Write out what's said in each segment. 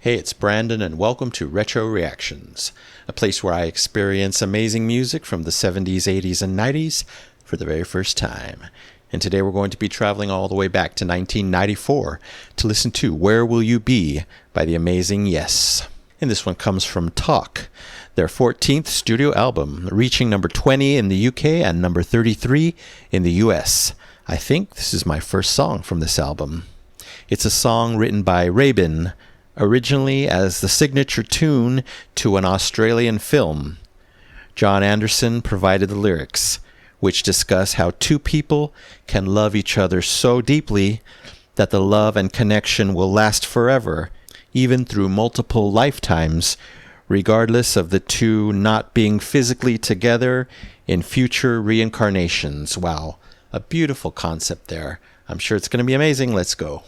Hey, it's Brandon, and welcome to Retro Reactions, a place where I experience amazing music from the 70s, 80s, and 90s for the very first time. And today we're going to be traveling all the way back to 1994 to listen to Where Will You Be by the amazing Yes. And this one comes from Talk, their 14th studio album, reaching number 20 in the UK and number 33 in the US. I think this is my first song from this album. It's a song written by Rabin, originally as the signature tune to an Australian film. John Anderson provided the lyrics, which discuss how two people can love each other so deeply that the love and connection will last forever, even through multiple lifetimes, regardless of the two not being physically together in future reincarnations. Wow, a beautiful concept there. I'm sure it's going to be amazing. Let's go.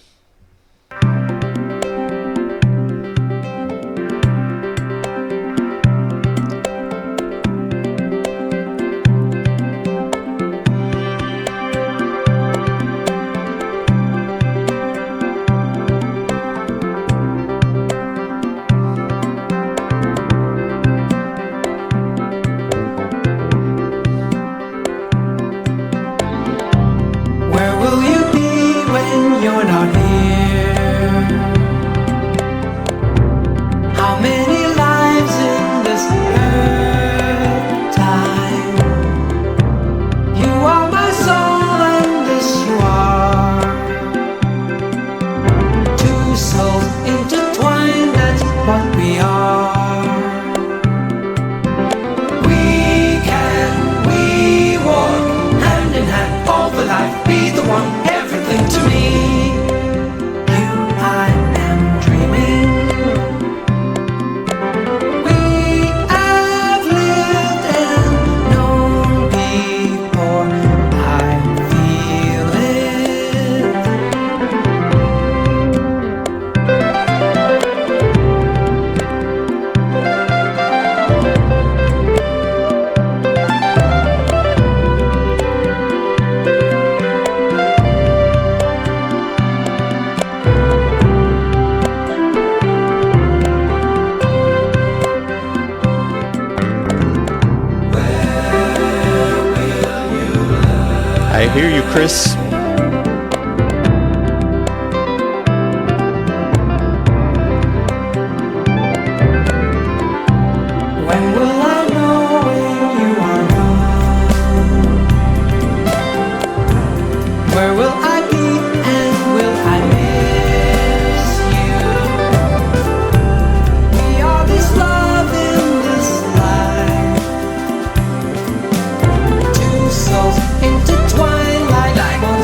I hear you, Chris. When will I know when you are gone? Where will I be and will I miss you? We are this love in this life, two souls intertwined like one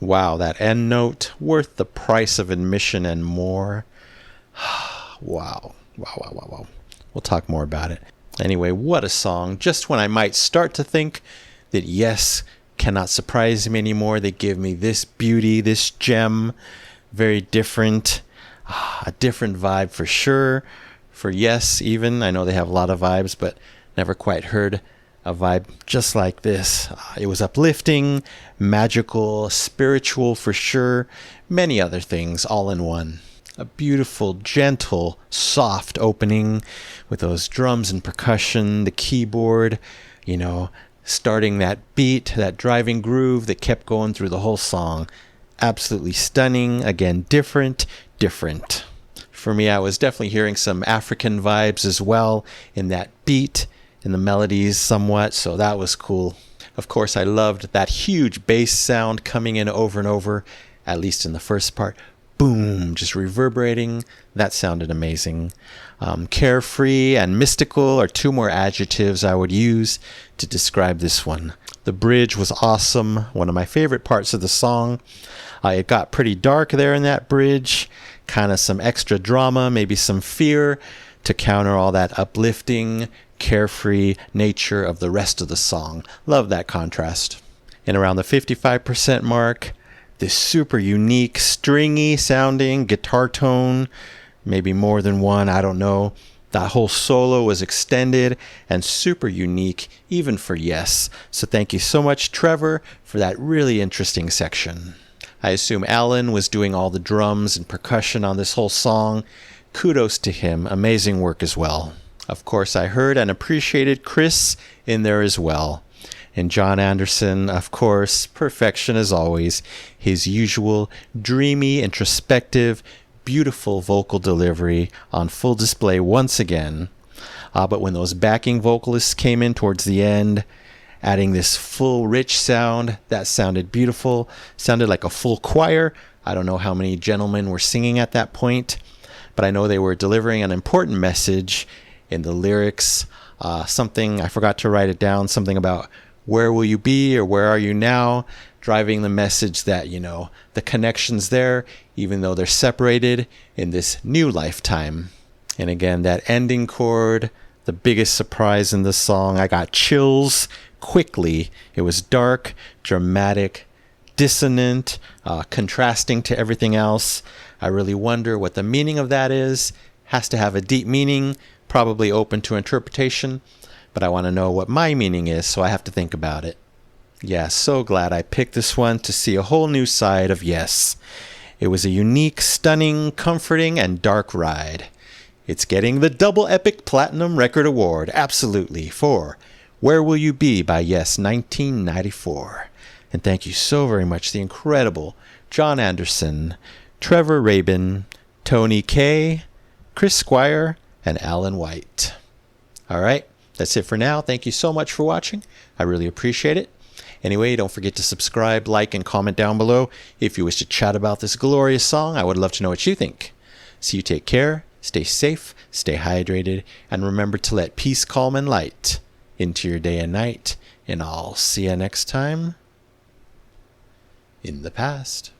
Wow, that end note, worth the price of admission and more. Wow. Wow, wow, wow, wow. We'll talk more about it. Anyway, what a song. Just when I might start to think that yes cannot surprise me anymore, they give me this beauty, this gem, very different, a different vibe for sure. For yes, even, I know they have a lot of vibes, but never quite heard a vibe just like this. It was uplifting, magical, spiritual for sure, many other things all in one. A beautiful, gentle, soft opening with those drums and percussion, the keyboard, starting that beat, that driving groove that kept going through the whole song. Absolutely stunning. Again, different. For me, I was definitely hearing some African vibes as well in that beat, in the melodies somewhat, so that was cool. Of course, I loved that huge bass sound coming in over and over, at least in the first part. Boom, just reverberating. That sounded amazing. Carefree and mystical are two more adjectives I would use to describe this one. The bridge was awesome, one of my favorite parts of the song. It got pretty dark there in that bridge, kind of some extra drama, maybe some fear to counter all that uplifting, carefree nature of the rest of the song. Love that contrast. And around the 55% mark, this super unique, stringy sounding guitar tone, maybe more than one, I don't know. That whole solo was extended and super unique, even for yes. So thank you so much, Trevor, for that really interesting section. I assume Alan was doing all the drums and percussion on this whole song. Kudos to him. Amazing work as well. Of course, I heard and appreciated Chris in there as well. And John Anderson, of course, perfection as always. His usual dreamy, introspective, beautiful vocal delivery on full display once again. But when those backing vocalists came in towards the end, adding this full, rich sound, that sounded beautiful. Sounded like a full choir. I don't know how many gentlemen were singing at that point, but I know they were delivering an important message in the lyrics. Something, I forgot to write it down, something about where will you be or where are you now, driving the message that, the connection's there, even though they're separated in this new lifetime. And again, that ending chord, the biggest surprise in the song. I got chills quickly. It was dark, dramatic, dissonant, contrasting to everything else. I really wonder what the meaning of that is. Has to have a deep meaning, probably open to interpretation, but I want to know what my meaning is, so I have to think about it. Yeah, so glad I picked this one to see a whole new side of Yes. It was a unique, stunning, comforting, and dark ride. It's getting the Double Epic Platinum Record Award, absolutely, for Where Will You Be by Yes 1994. And thank you so very much, the incredible John Anderson, Trevor Rabin, Tony Kay, Chris Squire, and Alan White. All right, that's it for now. Thank you so much for watching. I really appreciate it. Anyway, don't forget to subscribe, like, and comment down below. If you wish to chat about this glorious song, I would love to know what you think. So you take care, stay safe, stay hydrated, and remember to let peace, calm, and light into your day and night. And I'll see you next time in the past.